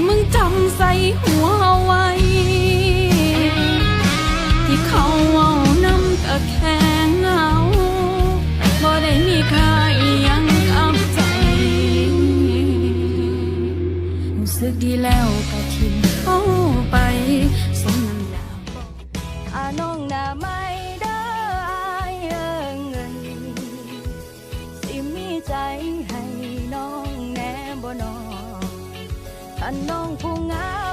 มึงจำใส่หัวเอาไว้ที่เขาเอาน้ำตะแคงเงาบ่ได้มีค่าอีหยังกับใจรู้สึกดีแล้วก็ทิ้งเขาไปสมน้ำหน้าน้องหน้าไม่ได้เงินสิมีใจให้น้องแน่บ่น้องถ้าน้องผู้งาม